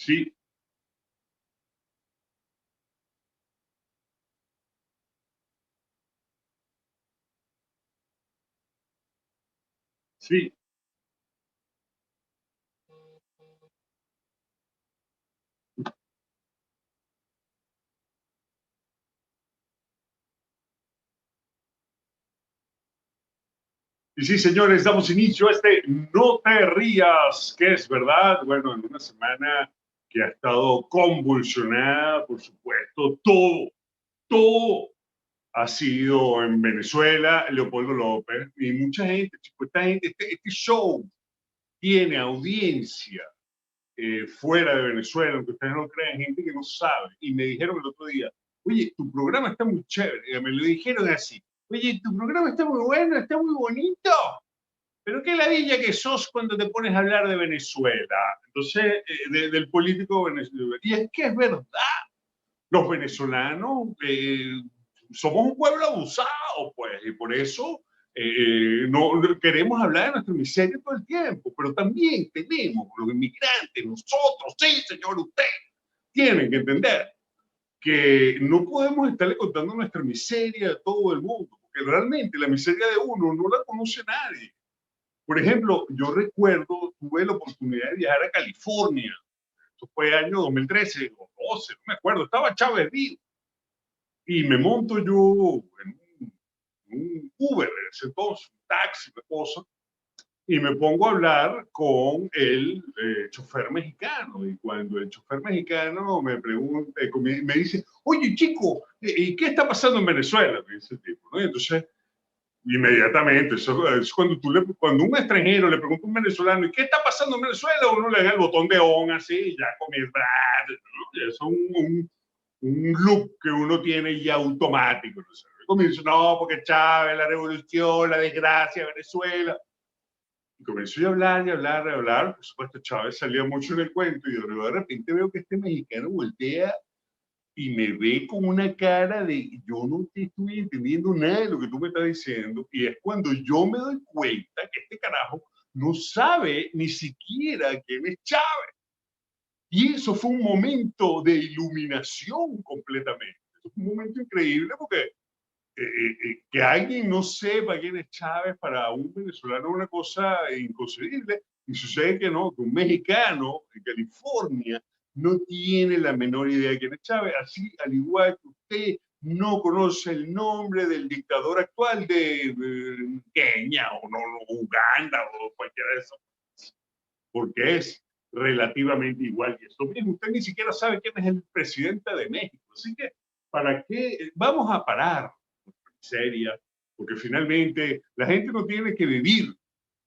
Sí, sí. Y sí, señores, damos inicio a este No te rías, que es verdad. Bueno, en una semana que ha estado convulsionada, por supuesto, todo ha sido en Venezuela, Leopoldo López, y mucha gente, chico, esta gente, este show tiene audiencia fuera de Venezuela, aunque ustedes no crean, gente que no sabe. Y me dijeron el otro día, oye, tu programa está muy chévere. Y me lo dijeron así, oye, tu programa está muy bueno, está muy bonito, pero qué ladilla que sos cuando te pones a hablar de Venezuela. Entonces, del político venezolano. Y es que es verdad, los venezolanos somos un pueblo abusado, pues, y por eso no queremos hablar de nuestra miseria todo el tiempo, pero también tenemos los inmigrantes, nosotros, sí, señor, usted, tienen que entender que no podemos estarle contando nuestra miseria a todo el mundo, porque realmente la miseria de uno no la conoce nadie. Por ejemplo, yo recuerdo, tuve la oportunidad de viajar a California, eso fue año 2013 o 12, no me acuerdo, estaba Chávez vivo, y me monto yo en un Uber, en ese entonces, un taxi, una cosa, y me pongo a hablar con el chofer mexicano. Y cuando el chofer mexicano me pregunta, me dice, oye chico, ¿qué está pasando en Venezuela? Me dice el tipo, ¿no? Y entonces, inmediatamente, eso es cuando, cuando un extranjero le pregunta a un venezolano, ¿y qué está pasando en Venezuela? Uno le da el botón de on así, y ya comienza, ¿no? Es un loop que uno tiene ya automático. ¿No? Comienzo, no, porque Chávez, la revolución, la desgracia, Venezuela. Y comencé a hablar y hablar y hablar. Por supuesto, Chávez salía mucho en el cuento y de repente veo que este mexicano voltea y me ve con una cara de yo no te estoy entendiendo nada de lo que tú me estás diciendo. Y es cuando yo me doy cuenta que este carajo no sabe ni siquiera quién es Chávez. Y eso fue un momento de iluminación completamente. Eso fue un momento increíble porque que alguien no sepa quién es Chávez para un venezolano es una cosa inconcebible. Y sucede que no, que un mexicano en California no tiene la menor idea de quién es Chávez, así al igual que usted no conoce el nombre del dictador actual de Kenia o no, Uganda o cualquiera de esos, porque es relativamente igual. Y esto mismo, usted ni siquiera sabe quién es el presidente de México. Así que, ¿para qué vamos a parar? Seria, porque finalmente la gente no tiene que vivir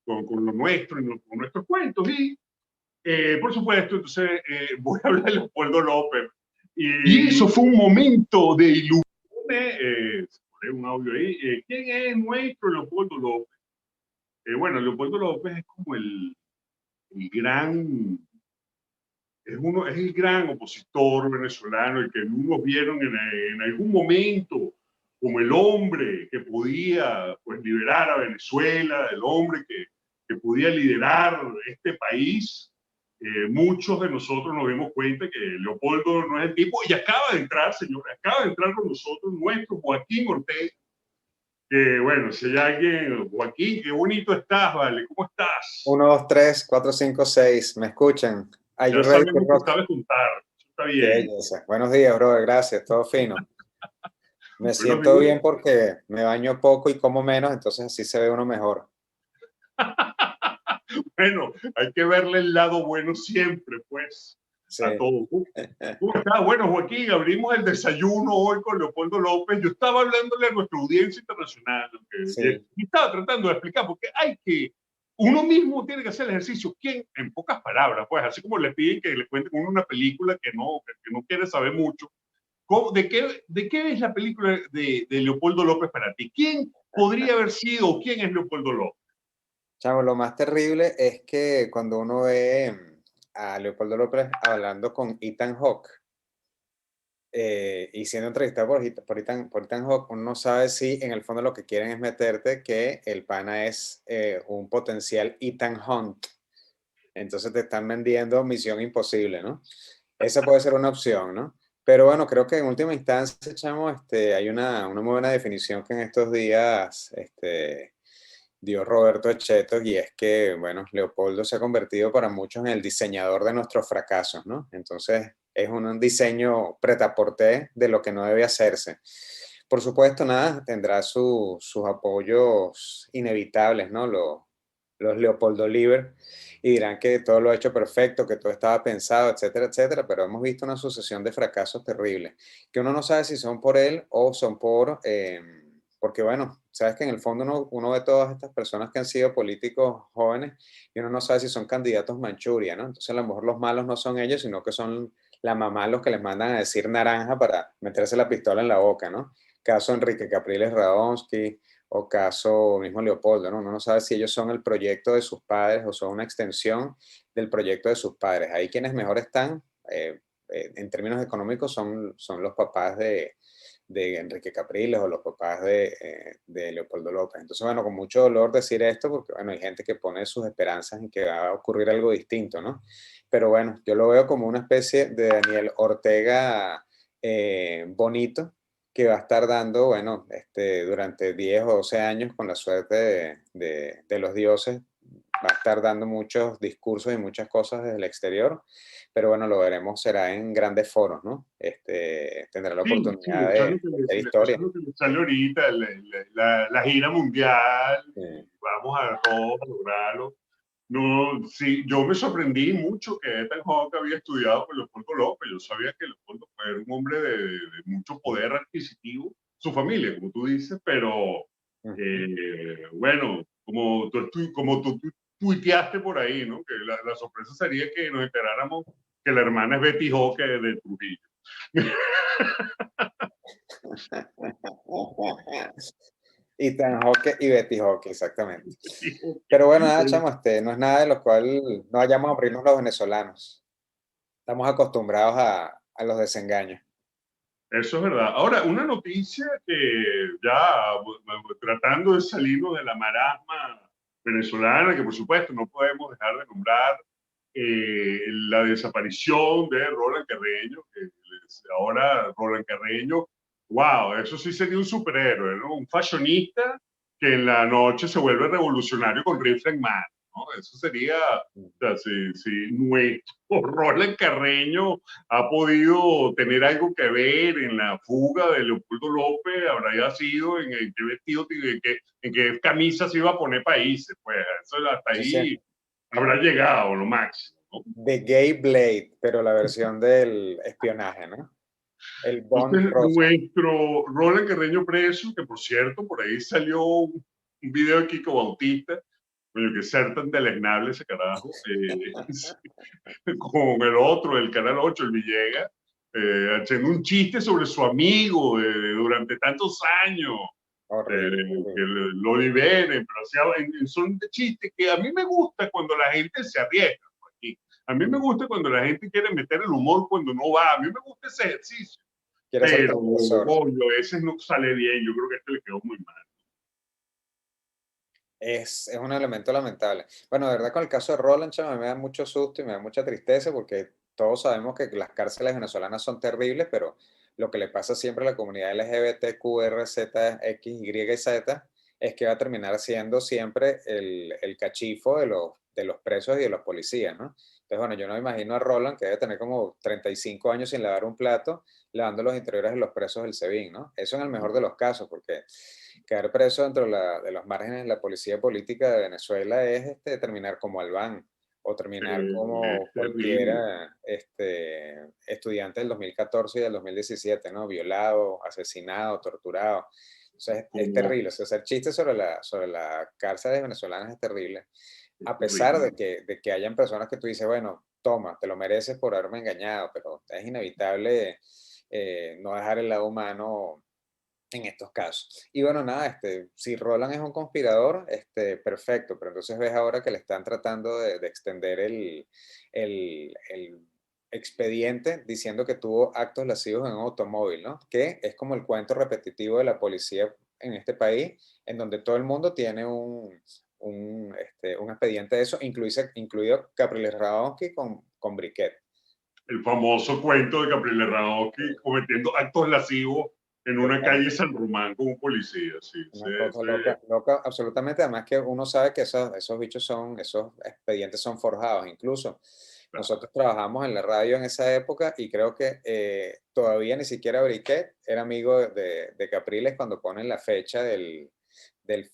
con lo nuestro y con nuestros cuentos. Y, por supuesto, entonces voy a hablar de Leopoldo López. Y eso fue un momento de ilusión. Un audio ahí. ¿Quién es nuestro Leopoldo López? Bueno, Leopoldo López es como el gran, es el gran opositor venezolano, el que unos vieron en algún momento como el hombre que podía pues, liberar a Venezuela, el hombre que podía liderar este país. Muchos de nosotros nos dimos cuenta que Leopoldo no es el tipo, y acaba de entrar, señor, acaba de entrar con nosotros nuestro Joaquín Ortega, que bueno, si hay alguien, Joaquín, qué bonito estás, vale, ¿cómo estás? 1, 2, 3, 4, 5, 6. ¿Me escuchan? Are you Ya ready to sabemos que rock? sabes juntar, eso está Qué bien. belleza. Buenos días, brother. Gracias. Todo fino. Me Buenos siento días. bien porque me baño poco y como menos, entonces así se ve uno mejor. Bueno, hay que verle el lado bueno siempre, pues, Sí. a todo. ¿Cómo está? Bueno, Joaquín, abrimos el desayuno hoy con Leopoldo López. Yo estaba hablándole a nuestra audiencia internacional, Sí. y estaba tratando de explicar, porque uno mismo tiene que hacer el ejercicio. ¿Quién? En pocas palabras, pues, así como le piden que le cuenten una película que no quiere saber mucho. ¿De qué es la película de Leopoldo López para ti? ¿Quién podría haber sido o quién es Leopoldo López? Chamo, lo más terrible es que cuando uno ve a Leopoldo López hablando con Ethan Hawke y siendo entrevistado por Ethan Hawke, uno no sabe si en el fondo lo que quieren es meterte que el pana es un potencial Ethan Hunt. Entonces te están vendiendo Misión Imposible, ¿no? Esa puede ser una opción, ¿no? Pero bueno, creo que en última instancia, chamo, hay una muy buena definición que en estos días dio Roberto Echeto, y es que, bueno, Leopoldo se ha convertido para muchos en el diseñador de nuestros fracasos, ¿no? Entonces, es un diseño prêt-à-porter de lo que no debe hacerse. Por supuesto, nada, tendrá sus apoyos inevitables, ¿no? Los Leopoldo Liber, y dirán que todo lo ha hecho perfecto, que todo estaba pensado, etcétera, etcétera, pero hemos visto una sucesión de fracasos terribles, que uno no sabe si son por él o son porque bueno, sabes que en el fondo uno ve todas estas personas que han sido políticos jóvenes y uno no sabe si son candidatos Manchuria, ¿no? Entonces a lo mejor los malos no son ellos, sino que son la mamá los que les mandan a decir naranja para meterse la pistola en la boca, ¿no? Caso Enrique Capriles Radonsky, o caso mismo Leopoldo, ¿no? Uno no sabe si ellos son el proyecto de sus padres o son una extensión del proyecto de sus padres. Ahí quienes mejor están, en términos económicos, son los papás de Enrique Capriles o los papás de Leopoldo López. Entonces, bueno, con mucho dolor decir esto, porque bueno, hay gente que pone sus esperanzas en que va a ocurrir algo distinto, ¿no? Pero bueno, yo lo veo como una especie de Daniel Ortega bonito, que va a estar dando, bueno, durante 10 o 12 años, con la suerte de los dioses, va a estar dando muchos discursos y muchas cosas desde el exterior, pero bueno, lo veremos, será en grandes foros, ¿no? Tendrá la Sí, sí, oportunidad eso es lo de que hacer eso historia. es lo que le sale ahorita, la gira mundial, Sí. y vamos a todos a lograrlo. No, sí, yo me sorprendí mucho que tan joven que había estudiado con Leopoldo López. Yo sabía que Leopoldo era un hombre de mucho poder adquisitivo, su familia, como tú dices, pero Ujú. bueno, como tú tuiteaste por ahí, ¿no? Que la sorpresa sería que nos enteráramos que la hermana es Betty Joque de Trujillo. Ethan Hawke y Betty Hawke, exactamente. Pero bueno, nada, chamo, no es nada de lo cual no vayamos a abrirnos los venezolanos. Estamos acostumbrados a los desengaños. Eso es verdad. Ahora, una noticia que ya tratando de salirnos de la marasma venezolana, que por supuesto no podemos dejar de nombrar la desaparición de Roland Carreño, que ahora Roland Carreño, wow, eso sí sería un superhéroe, ¿no? Un fashionista que en la noche se vuelve revolucionario con rifle en mano, ¿no? Eso sería, o sea, si nuestro Roland Carreño ha podido tener algo que ver en la fuga de Leopoldo López, habrá ya sido en qué vestido, en qué camisa se iba a poner países, pues eso hasta Eso sí, ahí habrá llegado lo máximo, ¿no? The Gay Blade, pero la versión del espionaje, ¿no? El Bond Entonces, rosa. nuestro Roland Carreño preso, que por cierto, por ahí salió un video de Kiko Bautista, coño, que ser tan deleznable ese carajo, con el otro, el Canal 8, el Villegas, haciendo un chiste sobre su amigo durante tantos años, Horrible, que horrible. lo liberen, pero son chistes que a mí me gusta cuando la gente se arriesga. Pues, aquí. A mí me Mm. gusta cuando la gente quiere meter el humor cuando no va. A mí me gusta ese ejercicio. Quiere ser Pero, transgresor. obvio, ese no sale bien. Yo creo que este le quedó muy mal. Es un elemento lamentable. Bueno, de verdad, con el caso de Roland, chamo, me da mucho susto y me da mucha tristeza, porque todos sabemos que las cárceles venezolanas son terribles, pero lo que le pasa siempre a la comunidad LGBTQRZ, X, Y y Z es que va a terminar siendo siempre el cachifo de los presos y de los policías, ¿no? Entonces, bueno, yo no me imagino a Roland, que debe tener como 35 años sin lavar un plato, lavando los interiores de los presos del SEBIN, ¿no? Eso en el mejor de los casos, porque quedar preso dentro de los márgenes de la policía política de Venezuela es terminar como Albán, o terminar Es como terrible. cualquiera estudiante del 2014 y del 2017, ¿no? Violado, asesinado, torturado. O sea, es Como, terrible. O sea, hacer chistes sobre la cárcel venezolana es terrible. es A pesar terrible. de que hayan personas que tú dices, bueno, toma, te lo mereces por haberme engañado, pero es inevitable no dejar el lado humano en estos casos. Y bueno, nada, si Roland es un conspirador, perfecto, pero entonces ves ahora que le están tratando de extender el expediente diciendo que tuvo actos lascivos en un automóvil, ¿no? Que es como el cuento repetitivo de la policía en este país en donde todo el mundo tiene un expediente de eso, incluido Capriles Radonsky con Briquet. El famoso cuento de Capriles Radonsky cometiendo actos lascivos en una Total. calle San Román con un policía. Sí, Una cosa loca, loca, absolutamente. Además que uno sabe que esos bichos esos expedientes son forjados. Incluso nosotros trabajamos en la radio en esa época y creo que todavía ni siquiera Briquet era amigo de Capriles cuando ponen la fecha del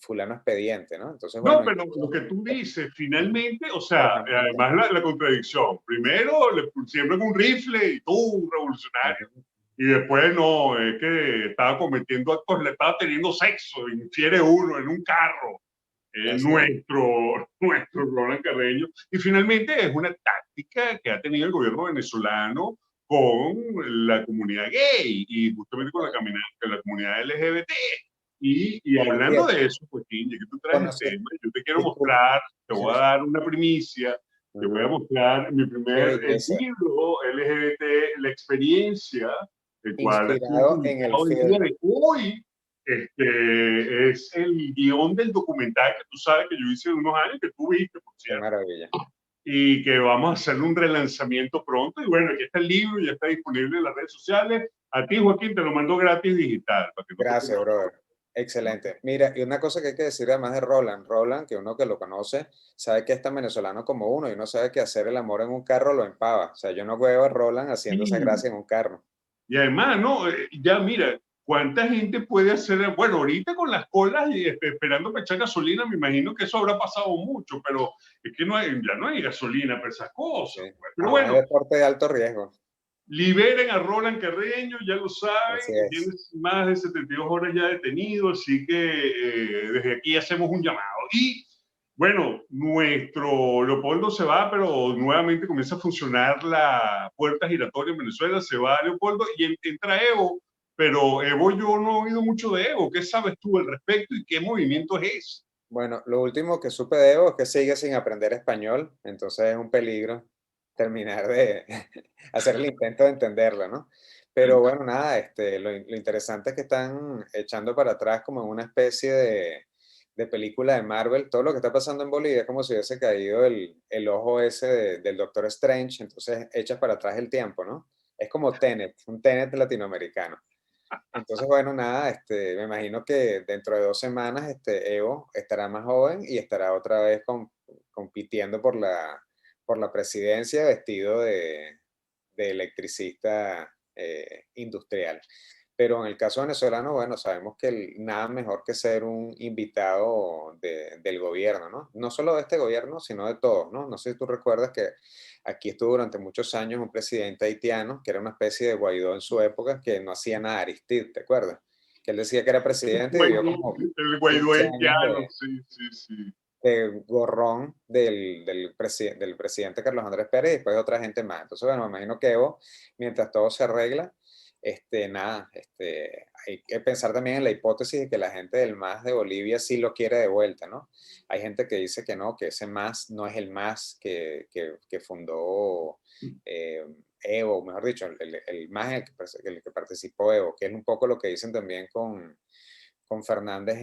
fulano expediente, ¿no? Entonces, No, bueno, pero lo que tú dices, finalmente, o por sea, ejemplo, además la contradicción. Primero, siempre con un rifle y tú, un revolucionario. Y después no, es que estaba cometiendo actos, le estaba teniendo sexo, infiere uno en un carro, nuestro Roland Carreño. Y finalmente es una táctica que ha tenido el gobierno venezolano con la comunidad gay y justamente con la comunidad LGBT. Y hablando de eso, pues, Kinji, que tú traes bueno, el sí, tema, yo te quiero disculpa. mostrar, te voy a dar una primicia, te voy a mostrar mi Qué primer belleza. libro LGBT, La Experiencia, el cual ha sido Inspirado en el publicado el día film. de hoy. Es el guión del documental que tú sabes que yo hice de unos años, que tú viste, por Qué cierto, maravilla. y que vamos a hacer un relanzamiento pronto. Y bueno, aquí está el libro, ya está disponible en las redes sociales. A ti, Joaquín, te lo mando gratis digital, para que no te Gracias, pongas. brother. Excelente. Mira, y una cosa que hay que decir además de Roland, que uno que lo conoce, sabe que es tan venezolano como uno, y uno sabe que hacer el amor en un carro lo empava. O sea, yo no veo a Roland haciendo esa Sí. gracia en un carro. Y además, ¿no? Ya mira, ¿cuánta gente puede hacer? Bueno, ahorita con las colas y esperando para echar gasolina, me imagino que eso habrá pasado mucho, pero es que ya no hay gasolina para esas Sí. cosas, pues. Pero No, es bueno, deporte de alto riesgo. liberen a Roland Carreño, ya lo Así saben, tiene es. más de 72 horas ya detenido, así que desde aquí hacemos un llamado. Y bueno, nuestro Leopoldo se va, pero nuevamente comienza a funcionar la puerta giratoria en Venezuela, se va Leopoldo y entra Evo, pero Evo yo no he oído mucho de Evo, ¿qué sabes tú al respecto y qué movimiento es ese? Bueno, lo último que supe de Evo es que sigue sin aprender español, entonces es un peligro terminar de hacer el intento de entenderlo, ¿no? Pero bueno, nada, lo interesante es que están echando para atrás como en una especie de película de Marvel. Todo lo que está pasando en Bolivia es como si hubiese caído el ojo ese del Doctor Strange, entonces echas para atrás el tiempo, ¿no? Es como Tenet, un Tenet latinoamericano. Entonces, bueno, nada, me imagino que dentro de 2 semanas, Evo estará más joven y estará otra vez compitiendo por la presidencia vestido de electricista industrial. Pero en el caso venezolano, bueno, sabemos que nada mejor que ser un invitado del gobierno, ¿no? No solo de este gobierno, sino de todos, ¿no? No sé si tú recuerdas que aquí estuvo durante muchos años un presidente haitiano, que era una especie de Guaidó en su época, que no hhacía nada, Aristide, ¿te acuerdas? Que él decía que era presidente y vivió como El 15 años guaiduentiano, sí, sí, sí. de gorrón del presidente Carlos Andrés Pérez y después de otra gente más. Entonces, bueno, me imagino que Evo, mientras todo se arregla, nada, hay que pensar también en la hipótesis de que la gente del MAS de Bolivia sí lo quiere de vuelta, ¿no? Hay gente que dice que no, que ese MAS no es el MAS que fundó Evo, mejor dicho, el MAS en el que participó Evo, que es un poco lo que dicen también con Fernández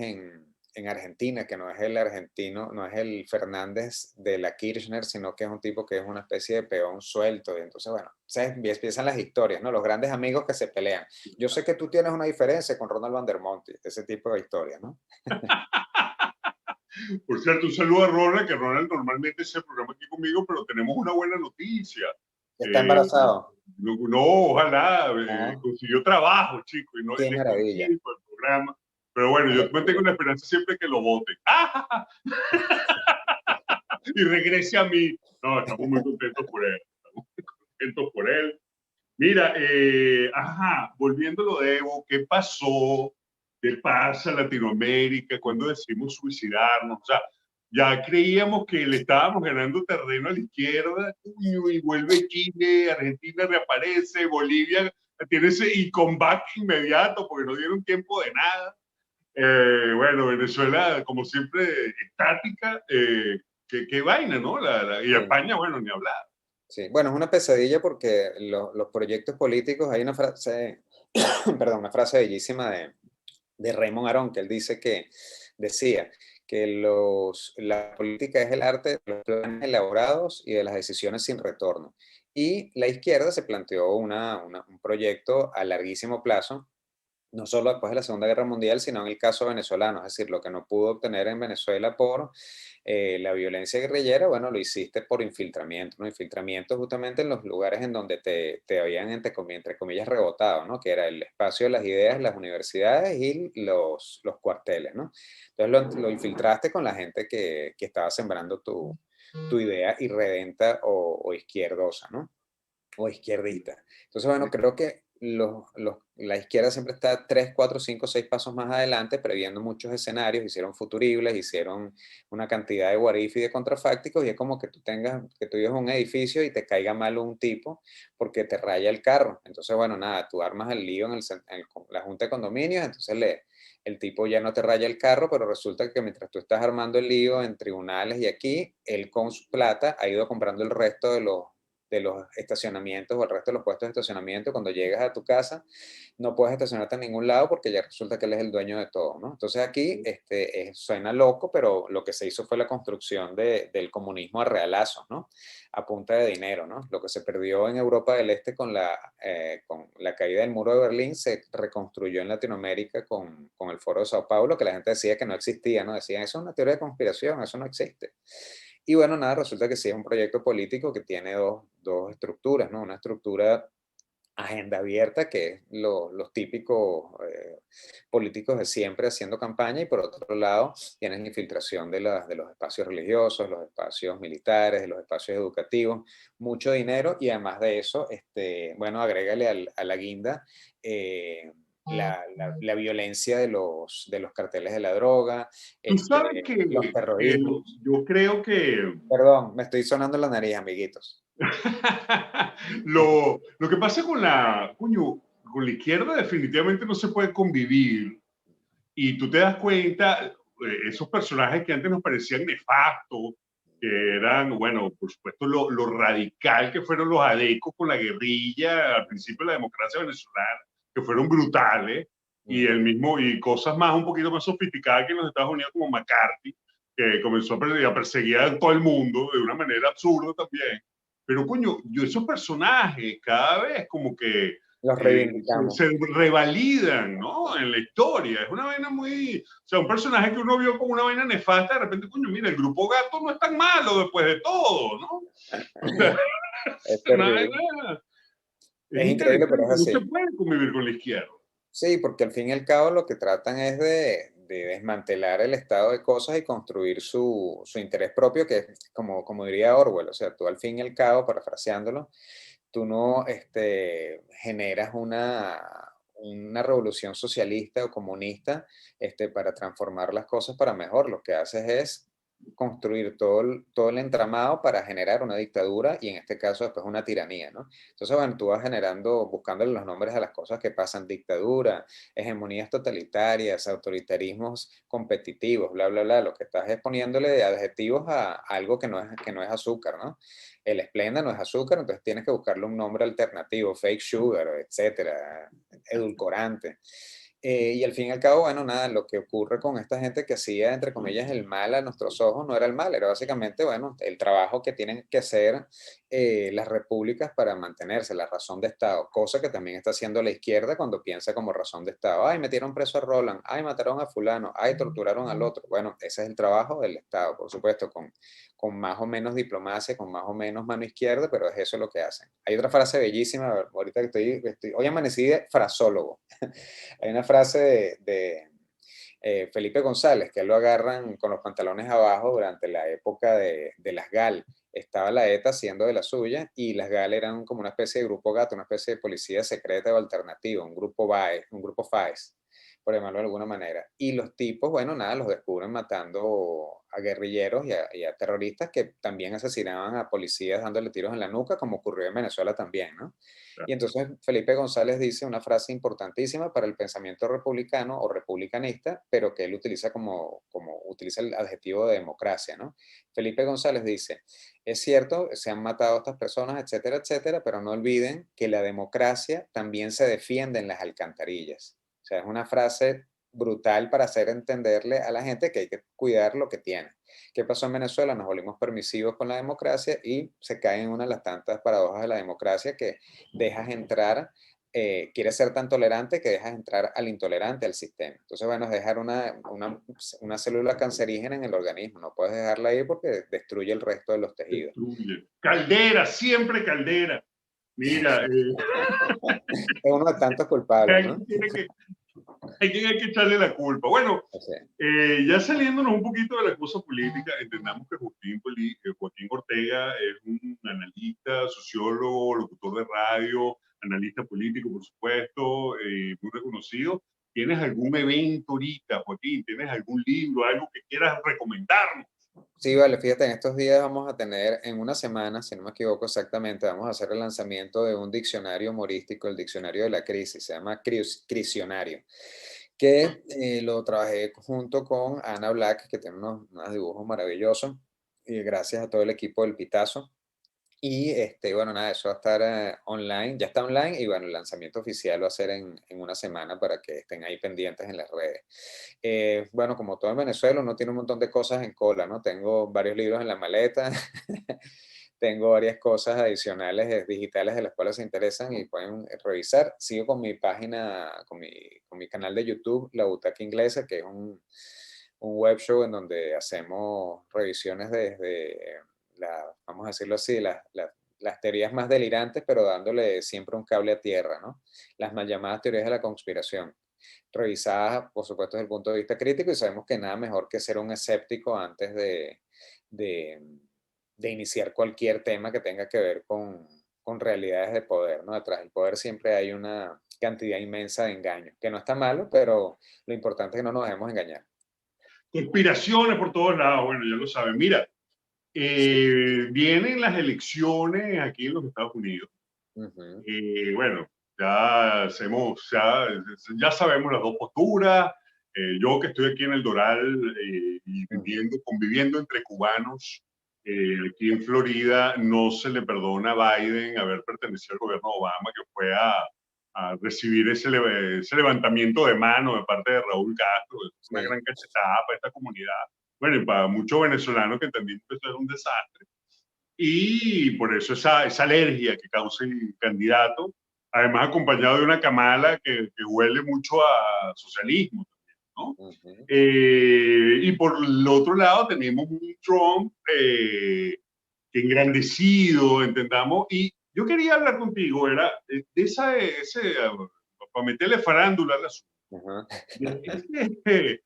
en Argentina, que no es el argentino, no es el Fernández de la Kirchner, sino que es un tipo que es una especie de peón suelto. Y entonces, bueno, empiezan las historias, ¿no? Los grandes amigos que se pelean. Yo sé que tú tienes una diferencia con Ronald Vandermonti, ese tipo de historias, ¿no? Por cierto, un saludo a Ronald, que Ronald normalmente es el programa aquí conmigo, pero tenemos una buena noticia. Está Eh, embarazado. no, ojalá, Ah, consiguió trabajo, chico, y no qué él es maravilla. consciente del programa. Pero bueno, yo mantengo Maravilla. la esperanza siempre que lo voten. Y regrese a mí. No, estamos muy contentos por él. Estamos muy contentos por él. Mira, volviendo a lo de Evo, ¿qué pasó? ¿Qué pasa en Latinoamérica cuando decidimos suicidarnos? O sea, ya creíamos que le estábamos ganando terreno a la izquierda, y vuelve Chile, Argentina reaparece, Bolivia tiene ese comeback inmediato porque no dieron tiempo de nada. Bueno, Venezuela, como siempre, estática, qué vaina, ¿no? Y Sí, España, bueno, ni hablar. sí. Bueno, es una pesadilla porque los proyectos políticos, hay una frase, perdón, una frase bellísima de de Raymond Aron, que él decía que la política es el arte de los planes elaborados y de las decisiones sin retorno. Y la izquierda se planteó un proyecto a larguísimo plazo, no solo después de la Segunda Guerra Mundial, sino en el caso venezolano, es decir, lo que no pudo obtener en Venezuela por la violencia guerrillera, bueno, lo hiciste por infiltramiento, ¿no? Infiltramiento justamente en los lugares en donde te habían, entre comillas, rebotado, ¿no? Que era el espacio de las ideas, las universidades y los cuarteles, ¿no? Entonces lo infiltraste con la gente que estaba sembrando tu idea irredenta o izquierdosa, ¿no? O izquierdista. Entonces, bueno, creo que la izquierda siempre está 3, 4, 5, 6 pasos más adelante, previendo muchos escenarios, hicieron futuribles, hicieron una cantidad de what if y de contrafácticos, y es como que tú vives un edificio y te caiga mal un tipo porque te raya el carro. Entonces, bueno, nada, tú armas el lío en la junta de condominios, entonces el tipo ya no te raya el carro, pero resulta que mientras tú estás armando el lío en tribunales y aquí, él con su plata ha ido comprando el resto de los estacionamientos o el resto de los puestos de estacionamiento. Cuando llegas a tu casa, no puedes estacionarte en ningún lado porque ya resulta que él es el dueño de todo, ¿no? Entonces aquí suena loco, pero lo que se hizo fue la construcción del comunismo a realazos, ¿no? A punta de dinero, ¿no? Lo que se perdió en Europa del Este con la caída del muro de Berlín se reconstruyó en Latinoamérica con el Foro de Sao Paulo, que la gente decía que no existía, ¿no? Decían, eso es una teoría de conspiración, eso no existe. Y bueno, nada, resulta que sí es un proyecto político que tiene dos estructuras, ¿no? Una estructura agenda abierta, que es los típicos políticos de siempre haciendo campaña, y por otro lado tienes la infiltración de los espacios religiosos, los espacios militares, de los espacios educativos, mucho dinero, y además de eso, bueno, agrégale a la guinda la violencia de los carteles de la droga, Tú sabes los que terrorismos. yo creo que Perdón, me estoy sonando la nariz, amiguitos. lo que pasa coño, con la izquierda definitivamente no se puede convivir. Y tú te das cuenta, esos personajes que antes nos parecían nefastos, que eran, bueno, por supuesto, lo radical que fueron los adecos con la guerrilla al principio de la democracia venezolana, que fueron brutales, y cosas más, un poquito más sofisticadas que en los Estados Unidos, como McCarthy, que comenzó a perseguir a todo el mundo de una manera absurda también. Pero, coño, yo esos personajes cada vez como que Los se reivindicamos. revalidan, ¿no? En la historia. Es una vaina muy. O sea, un personaje que uno vio como una vaina nefasta, de repente, coño, mira, el grupo Gato no es tan malo después de todo, ¿no? O sea, Es una terrible. vaina. Es Es increíble, pero es interesante, no se así. puede convivir con la izquierda. Sí, porque al fin y al cabo lo que tratan es de desmantelar el estado de cosas y construir su interés propio, que es como diría Orwell, o sea, tú al fin y al cabo, parafraseándolo, tú no generas una revolución socialista o comunista para transformar las cosas para mejor. Lo que haces es construir todo el entramado para generar una dictadura y en este caso después una tiranía, ¿no? Entonces, bueno, tú vas generando, buscándole los nombres a las cosas que pasan: dictadura, hegemonías totalitarias, autoritarismos competitivos, bla, bla, bla. Lo que estás es poniéndole de adjetivos a algo que no es azúcar, ¿no? El esplenda no es azúcar, entonces tienes que buscarle un nombre alternativo: fake sugar, etcétera, edulcorante. Y al fin y al cabo, bueno, nada, lo que ocurre con esta gente que hacía, entre comillas, el mal a nuestros ojos, no era el mal, era básicamente, bueno, el trabajo que tienen que hacer las repúblicas para mantenerse, la razón de Estado, cosa que también está haciendo la izquierda cuando piensa como razón de Estado. Ay, metieron preso a Roland, ay, mataron a fulano, ay, torturaron al otro. Bueno, ese es el trabajo del Estado, por supuesto, con más o menos diplomacia, con más o menos mano izquierda, pero es eso lo que hacen. Hay otra frase bellísima, ahorita que hoy amanecí de frasólogo. Hay una frase de Felipe González, que lo agarran con los pantalones abajo durante la época de las GAL. Estaba la ETA haciendo de la suya y las GAL eran como una especie de grupo gato, una especie de policía secreta o alternativa, un grupo BAE, un grupo FAES, por llamarlo de alguna manera. Y los tipos, bueno, nada, los descubren matando a guerrilleros y a terroristas que también asesinaban a policías dándole tiros en la nuca, como ocurrió en Venezuela también, ¿no? Y entonces Felipe González dice una frase importantísima para el pensamiento republicano o republicanista, pero que él utiliza utiliza el adjetivo de democracia, ¿no? Felipe González dice, es cierto, se han matado a estas personas, etcétera, etcétera, pero no olviden que la democracia también se defiende en las alcantarillas. O sea, es una frase brutal para hacer entenderle a la gente que hay que cuidar lo que tiene. ¿Qué pasó en Venezuela? Nos volvimos permisivos con la democracia y se cae en una de las tantas paradojas de la democracia que dejas entrar, quieres ser tan tolerante que dejas entrar al intolerante al sistema. Entonces, bueno, es dejar una célula cancerígena en el organismo. No puedes dejarla ahí porque destruye el resto de los tejidos. Destruye. Caldera, siempre Caldera. Mira, Es uno de tantos culpables, ¿no? hay quien hay que echarle la culpa. Bueno, O sea, ya saliéndonos un poquito de la cosa política, entendamos que Joaquín Ortega es un analista, sociólogo, locutor de radio, analista político, por supuesto, muy reconocido. ¿Tienes algún evento ahorita, Joaquín? ¿Tienes algún libro, algo que quieras recomendarnos? sí, vale, fíjate, en estos días vamos a tener, en una semana, si no me equivoco exactamente, vamos a hacer el lanzamiento de un diccionario humorístico, el Diccionario de la Crisis, se llama Crisionario, que lo trabajé junto con Ana Black, que tiene unos dibujos maravillosos, y gracias a todo el equipo del Pitazo. Y bueno, nada, eso va a estar online, ya está online y bueno, el lanzamiento oficial va a ser en una semana para que estén ahí pendientes en las redes. Bueno, como todo en Venezuela, uno tiene un montón de cosas en cola, ¿no? Tengo varios libros en la maleta, tengo varias cosas adicionales digitales de las cuales se interesan y pueden revisar. Sigo con mi página, con mi canal de YouTube, La Butaca Inglesa, que es un web show en donde hacemos revisiones desde, vamos a decirlo así, las teorías más delirantes, pero dándole siempre un cable a tierra, ¿no? Las mal llamadas teorías de la conspiración, revisadas, por supuesto, desde el punto de vista crítico, y sabemos que nada mejor que ser un escéptico antes de, de iniciar cualquier tema que tenga que ver con realidades de poder, ¿no? Detrás del poder siempre hay una cantidad inmensa de engaños, que no está malo, pero lo importante es que no nos dejemos engañar. Conspiraciones por todos lados, bueno, ya lo saben. Mira, Sí. vienen las elecciones aquí en los Estados Unidos. Ujú, Bueno, ya sabemos las dos posturas. Yo que estoy aquí en el Doral y ujú. conviviendo entre cubanos, aquí en Florida, no se le perdona a Biden haber pertenecido al gobierno de Obama, que fue a recibir ese levantamiento de mano de parte de Raúl Castro. Es una Sí. gran cachetada para esta comunidad. Bueno, y para muchos venezolanos que entendimos que esto era un desastre y por eso esa alergia que causa el candidato, además acompañado de una Kamala que huele mucho a socialismo, ¿no? Ujú. Y por el otro lado tenemos un Trump que engrandecido, entendamos, y yo quería hablar contigo, era de para meterle farándula al asunto, Ajá. de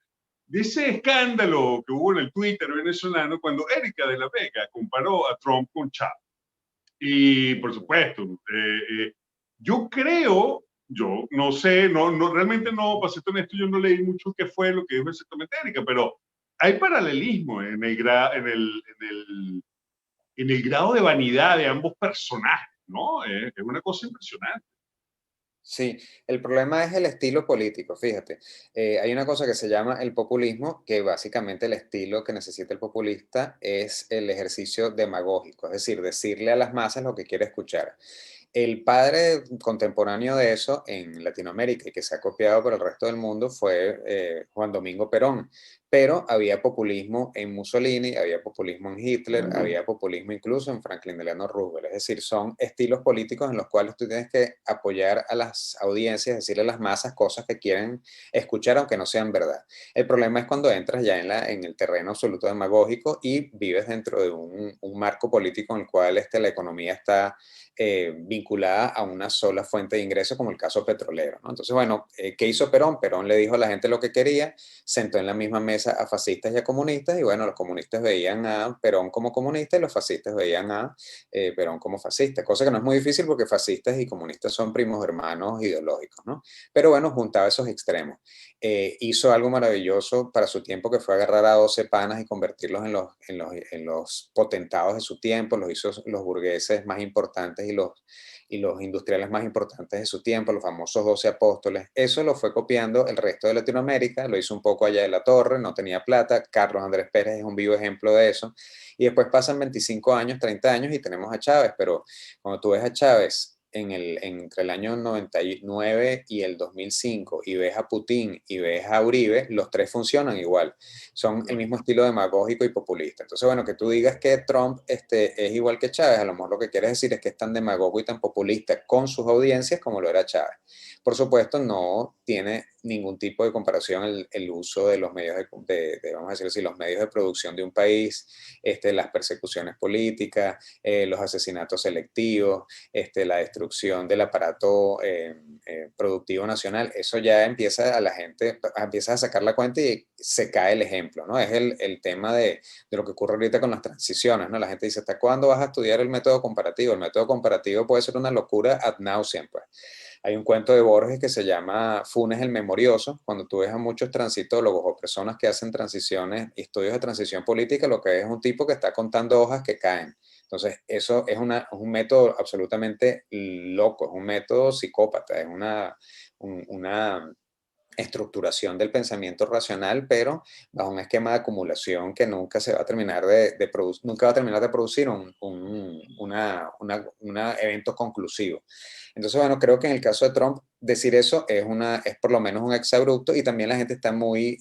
de ese escándalo que hubo en el Twitter venezolano cuando Erika de la Vega comparó a Trump con Chávez. Y por supuesto, yo creo, yo no sé, realmente no, para ser honesto, yo no leí mucho qué fue lo que dijo exactamente Erika, pero hay paralelismo en el grado de vanidad de ambos personajes, ¿no? Es una cosa impresionante. Sí, el problema es el estilo político, fíjate. Hay una cosa que se llama el populismo, que básicamente el estilo que necesita el populista es el ejercicio demagógico, es decir, decirle a las masas lo que quiere escuchar. El padre contemporáneo de eso en Latinoamérica y que se ha copiado por el resto del mundo fue Juan Domingo Perón. Pero había populismo en Mussolini, había populismo en Hitler, había populismo incluso en Franklin Delano Roosevelt. Es decir, son estilos políticos en los cuales tú tienes que apoyar a las audiencias, decirle a las masas cosas que quieren escuchar aunque no sean verdad. El problema es cuando entras ya en el terreno absoluto demagógico y vives dentro de un marco político en el cual la economía está vinculada a una sola fuente de ingreso, como el caso petrolero, ¿no? Entonces, bueno, ¿qué hizo Perón? Perón le dijo a la gente lo que quería, sentó en la misma mesa a fascistas y a comunistas, y bueno, los comunistas veían a Perón como comunista y los fascistas veían a Perón como fascista, cosa que no es muy difícil porque fascistas y comunistas son primos hermanos ideológicos, ¿no? Pero bueno, juntaba esos extremos. Hizo algo maravilloso para su tiempo, que fue agarrar a 12 panas y convertirlos en los potentados de su tiempo, los hizo los burgueses más importantes y los industriales más importantes de su tiempo, los famosos 12 apóstoles. Eso lo fue copiando el resto de Latinoamérica, lo hizo un poco allá de la Torre, no tenía plata. Carlos Andrés Pérez es un vivo ejemplo de eso. Y después pasan 25 años, 30 años y tenemos a Chávez, pero cuando tú ves a Chávez entre el año 99 y el 2005 y ves a Putin y ves a Uribe, los tres funcionan igual. Son el mismo estilo demagógico y populista. Entonces, bueno, que tú digas que Trump es igual que Chávez, a lo mejor lo que quieres decir es que es tan demagogo y tan populista con sus audiencias como lo era Chávez. Por supuesto, no tiene ningún tipo de comparación el uso de los medios vamos a decir así, los medios de producción de un país, las persecuciones políticas, los asesinatos selectivos, la destrucción del aparato productivo nacional. Eso ya empieza a la gente, empieza a sacar la cuenta y se cae el ejemplo, ¿no? Es el tema de lo que ocurre ahorita con las transiciones, ¿no? La gente dice, ¿hasta cuándo vas a estudiar el método comparativo? El método comparativo puede ser una locura ad nauseam, pues. Hay un cuento de Borges que se llama Funes el Memorioso. Cuando tú ves a muchos transitólogos o personas que hacen transiciones, estudios de transición política, lo que es un tipo que está contando hojas que caen. Entonces, eso es un método absolutamente loco, es un método psicópata, es una estructuración del pensamiento racional, pero bajo un esquema de acumulación que nunca se va a terminar nunca va a terminar de producir un evento conclusivo. Entonces, bueno, creo que en el caso de Trump, decir eso es por lo menos un exabrupto y también la gente está muy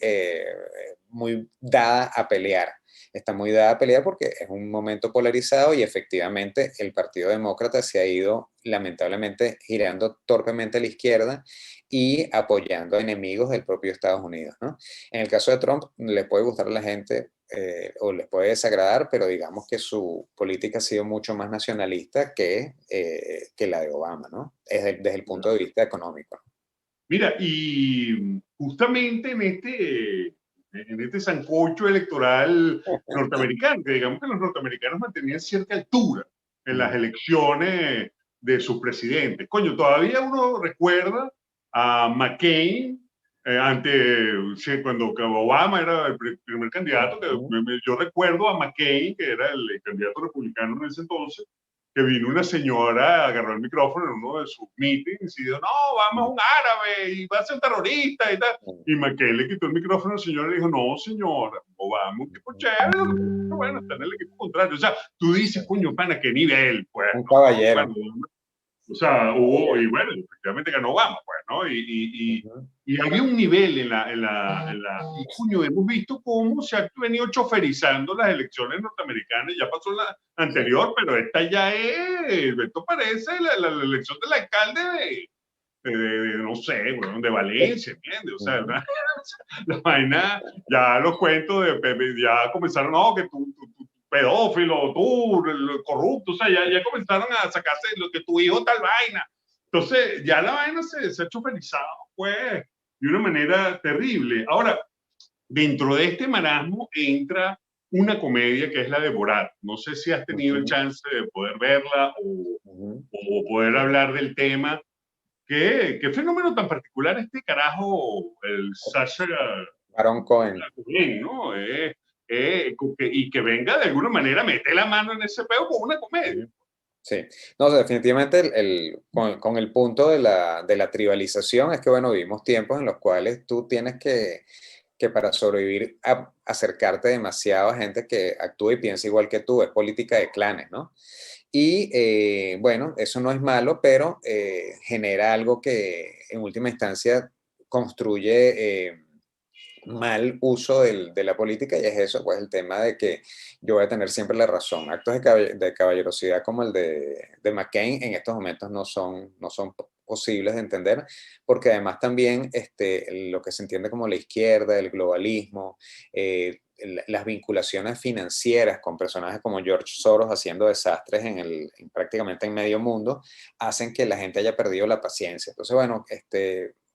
dada a pelear. Está muy dada a pelear porque es un momento polarizado y efectivamente el Partido Demócrata se ha ido lamentablemente girando torpemente a la izquierda y apoyando a enemigos del propio Estados Unidos, ¿no? En el caso de Trump, le puede gustar a la gente o les puede desagradar, pero digamos que su política ha sido mucho más nacionalista que la de Obama, ¿no? Desde el punto de vista económico. Mira, y justamente en este sancocho electoral norteamericano, que digamos que los norteamericanos mantenían cierta altura en las elecciones de sus presidentes. Coño, todavía uno recuerda a McCain cuando Obama era el primer candidato, yo recuerdo a McCain, que era el candidato republicano en ese entonces, que vino una señora, agarró el micrófono en uno de sus meetings y dijo, no, vamos a un árabe y va a ser un terrorista y tal. Y McCain le quitó el micrófono al señor y le dijo, no, señora, Obama, un tipo chévere, bueno, está en el equipo contrario. O sea, tú dices, coño, pana, ¿qué nivel? Pues, un ¿no? caballero. Bueno, o sea, y bueno, efectivamente ganó Obama, pues, ¿no? Y había un nivel y coño, hemos visto cómo se ha venido choferizando las elecciones norteamericanas, ya pasó la anterior, pero esta ya esto parece la elección del alcalde no sé, bueno, de Valencia, ¿entiendes? O sea, la vaina, ya los cuentos ya comenzaron, no, que tú pedófilo, tú, corrupto, o sea, ya comenzaron a sacarse lo que tu hijo tal vaina. Entonces, ya la vaina se ha choferizado, pues, de una manera terrible. Ahora, dentro de este marasmo entra una comedia que es la de Borat. No sé si has tenido el chance de poder verla o poder hablar del tema. ¿Qué fenómeno tan particular este carajo, el Sasha Baron Cohen. ¿no? Y que venga de alguna manera, mete la mano en ese peo con una comedia. Sí, no, o sea, definitivamente con el punto de la tribalización es que, bueno, vivimos tiempos en los cuales tú tienes que para sobrevivir acercarte demasiado a gente que actúa y piensa igual que tú, es política de clanes, ¿no? Y bueno, eso no es malo, pero genera algo que en última instancia construye mal uso de la política y es eso, pues el tema de que yo voy a tener siempre la razón. Actos de caballerosidad como el de McCain en estos momentos no son posibles de entender, porque además también lo que se entiende como la izquierda, el globalismo, las vinculaciones financieras con personajes como George Soros haciendo desastres prácticamente en medio mundo, hacen que la gente haya perdido la paciencia. Entonces, bueno,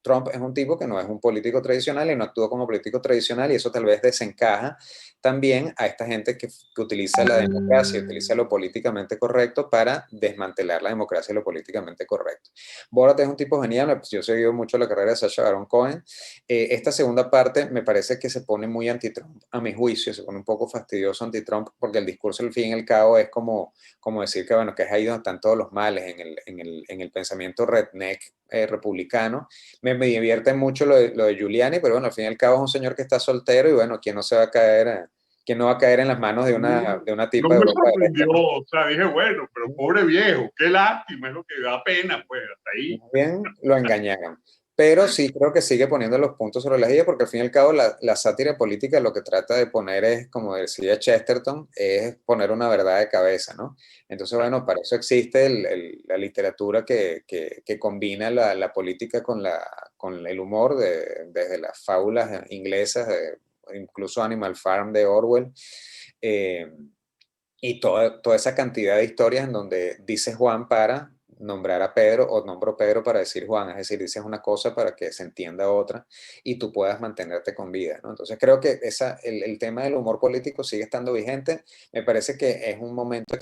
Trump es un tipo que no es un político tradicional y no actúa como político tradicional y eso tal vez desencaja también a esta gente que utiliza la democracia, utiliza lo políticamente correcto para desmantelar la democracia y lo políticamente correcto. Borat es un tipo genial, pues yo he seguido mucho la carrera de Sacha Baron Cohen. Esta segunda parte me parece que se pone muy anti-Trump, a mi juicio, se pone un poco fastidioso anti-Trump porque el discurso al fin y al cabo es como decir que, bueno, que es ahí donde están todos los males en el pensamiento redneck republicano. Me divierte mucho lo de Giuliani, pero bueno, al fin y al cabo es un señor que está soltero y bueno, ¿quién no se va a caer que no va a caer en las manos de una No tipa de me Europa del Este, sorprendió, ¿no? o sea, dije, bueno, pero pobre viejo, qué lástima, es lo que da pena, pues, hasta ahí. Más bien lo engañaron. Pero sí creo que sigue poniendo los puntos sobre las ideas, porque al fin y al cabo la sátira política lo que trata de poner es, como decía Chesterton, es poner una verdad de cabeza, ¿no? Entonces, bueno, para eso existe la literatura que combina la política con el humor, desde las fábulas inglesas, incluso Animal Farm de Orwell. eh, y toda esa cantidad de historias en donde dices Juan para nombrar a Pedro o nombro Pedro para decir Juan, es decir, dices una cosa para que se entienda otra y tú puedas mantenerte con vida, ¿no? Entonces creo que el tema del humor político sigue estando vigente. Me parece que es un momento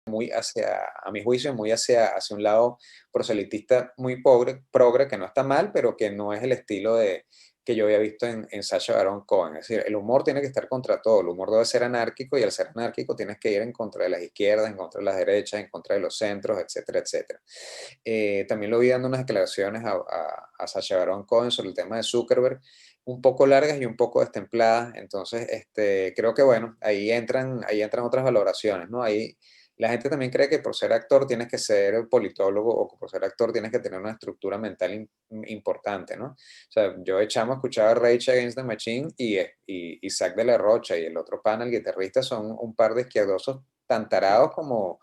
muy hacia, a mi juicio, muy hacia un lado proselitista muy progre, que no está mal, pero que no es el estilo que yo había visto en Sacha Baron Cohen. Es decir, el humor tiene que estar contra todo, el humor debe ser anárquico y al ser anárquico tienes que ir en contra de las izquierdas, en contra de las derechas, en contra de los centros, etcétera, etcétera. También lo vi dando unas declaraciones a Sacha Baron Cohen sobre el tema de Zuckerberg, un poco largas y un poco destempladas. Entonces, creo que bueno, ahí entran otras valoraciones, ¿no? Ahí la gente también cree que por ser actor tienes que ser politólogo o que por ser actor tienes que tener una estructura mental importante, ¿no? O sea, yo de chamo escuchaba Rage Against the Machine y Isaac de la Rocha y el otro pana, el guitarrista, son un par de izquierdosos tan tarados como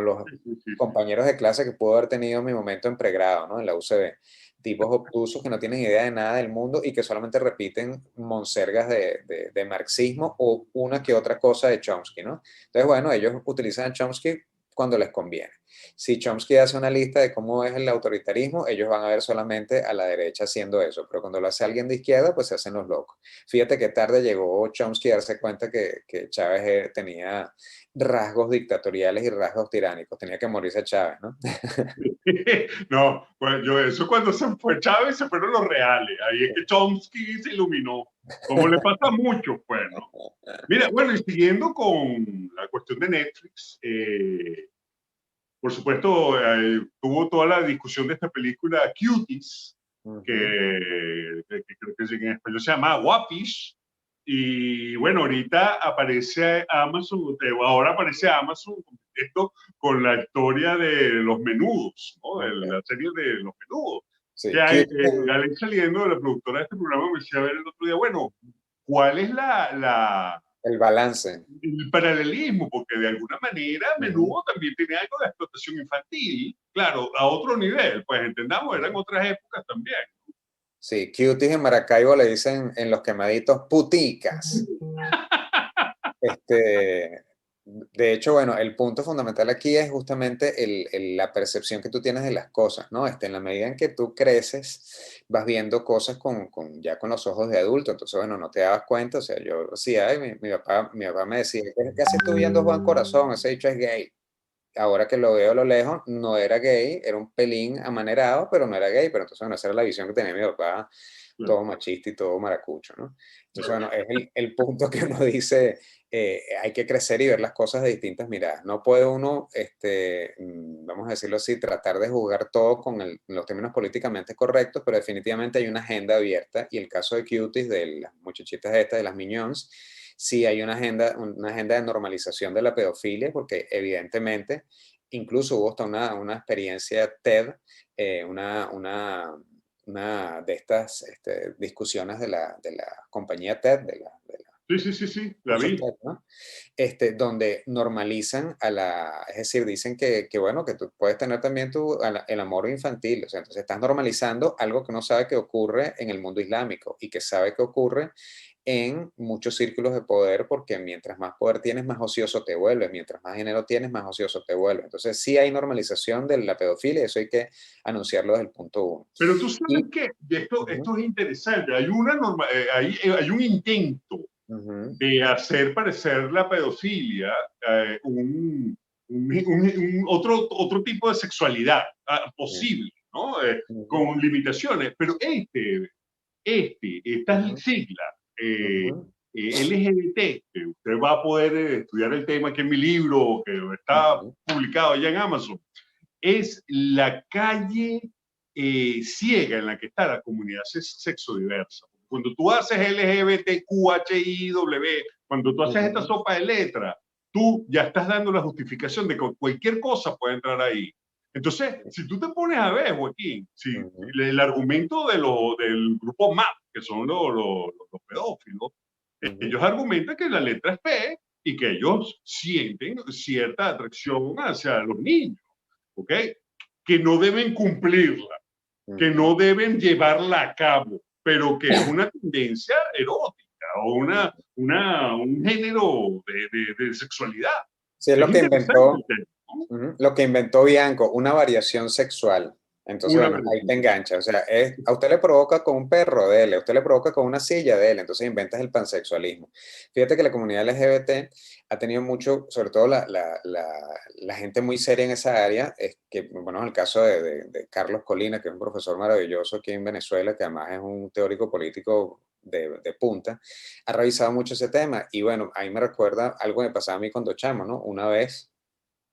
los Sí, sí, sí, sí. compañeros de clase que pudo haber tenido en mi momento en pregrado, ¿no? En la UCB. Tipos obtusos que no tienen idea de nada del mundo y que solamente repiten monsergas de marxismo o una que otra cosa de Chomsky, ¿no? Entonces, bueno, ellos utilizan a Chomsky cuando les conviene. Si Chomsky hace una lista de cómo es el autoritarismo, ellos van a ver solamente a la derecha haciendo eso, pero cuando lo hace alguien de izquierda, pues se hacen los locos. Fíjate que tarde llegó Chomsky a darse cuenta que Chávez tenía rasgos dictatoriales y rasgos tiránicos, tenía que morirse Chávez, ¿no? No, pues yo, eso cuando se fue Chávez se fueron los reales. Ahí es que Chomsky se iluminó. Como le pasa a muchos, pues, ¿no? Mira, bueno, y siguiendo con la cuestión de Netflix, por supuesto, tuvo toda la discusión de esta película Cuties, Ujú. que creo que en español se llama Guapish. Y bueno, ahorita aparece Amazon, ahora aparece Amazon esto con la historia de los menudos, ¿no? De Ok. la serie de los menudos. Que Sí, hay, Cuties Alex saliendo, la productora de este programa, me decía a ver el otro día, bueno, ¿cuál es el balance. el paralelismo? Porque de alguna manera Ujú. Menudo también tiene algo de explotación infantil, claro, a otro nivel, pues entendamos, eran otras épocas también. Sí, Cuties en Maracaibo le dicen en los quemaditos puticas. Este, de hecho, bueno, el punto fundamental aquí es justamente la percepción que tú tienes de las cosas, ¿no? En la medida en que tú creces, vas viendo cosas ya con los ojos de adulto, entonces, bueno, no te dabas cuenta, o sea, yo decía, ay, mi papá me decía, ¿qué haces tú viendo Juan Corazón? Ese dicho es gay. Ahora que lo veo a lo lejos, no era gay, era un pelín amanerado, pero no era gay, pero entonces, bueno, esa era la visión que tenía mi papá, todo machista y todo maracucho, ¿no? Entonces, bueno, es el punto que uno dice, hay que crecer y ver las cosas de distintas miradas. No puede uno, vamos a decirlo así, tratar de jugar todo con los términos políticamente correctos, pero definitivamente hay una agenda abierta y el caso de Cuties, de las muchachitas estas, de las Minions, sí hay una agenda de normalización de la pedofilia, porque evidentemente incluso hubo hasta una experiencia TED, eh, una, una, una de estas discusiones de la compañía TED, de la Sí, sí, sí, sí, la curso vi. TED, ¿no? Donde normalizan es decir, dicen que bueno, que tú puedes tener también el amor infantil, o sea, entonces estás normalizando algo que no sabe que ocurre en el mundo islámico y que sabe que ocurre en muchos círculos de poder, porque mientras más poder tienes, más ocioso te vuelves, mientras más dinero tienes, más ocioso te vuelves. Entonces sí hay normalización de la pedofilia, eso hay que anunciarlo desde el punto uno. Pero tú sabes Y, que ujú, esto es interesante. Hay un intento ujú, de hacer parecer la pedofilia otro tipo de sexualidad posible, ¿no? ujú, Con limitaciones. Pero estas ujú, siglas, ujú, LGBT, que usted va a poder estudiar el tema aquí en mi libro, que está ujú, publicado ya en Amazon, es la calle ciega en la que está la comunidad sexodiversa. Cuando tú haces LGBTQHIW, cuando tú haces esta sopa de letras, tú ya estás dando la justificación de que cualquier cosa puede entrar ahí. Entonces, si tú te pones a ver, Joaquín, si el argumento del grupo MAP, que son los pedófilos, ellos argumentan que la letra es P y que ellos sienten cierta atracción hacia los niños, ¿ok? Que no deben cumplirla, que no deben llevarla a cabo, pero que es una tendencia erótica o un género de sexualidad. Sí, es lo que inventó, lo que inventó Bianco, una variación sexual. Entonces, bueno, ahí te engancha. O sea, a usted le provoca con un perro, dele. A usted le provoca con una silla, dele. Entonces inventas el pansexualismo. Fíjate que la comunidad LGBT ha tenido mucho, sobre todo la gente muy seria en esa área, es que, bueno, en el caso de Carlos Colina, que es un profesor maravilloso aquí en Venezuela, que además es un teórico político de punta, ha revisado mucho ese tema. Y bueno, ahí me recuerda algo que me pasaba a mí cuando chamo, ¿no? Una vez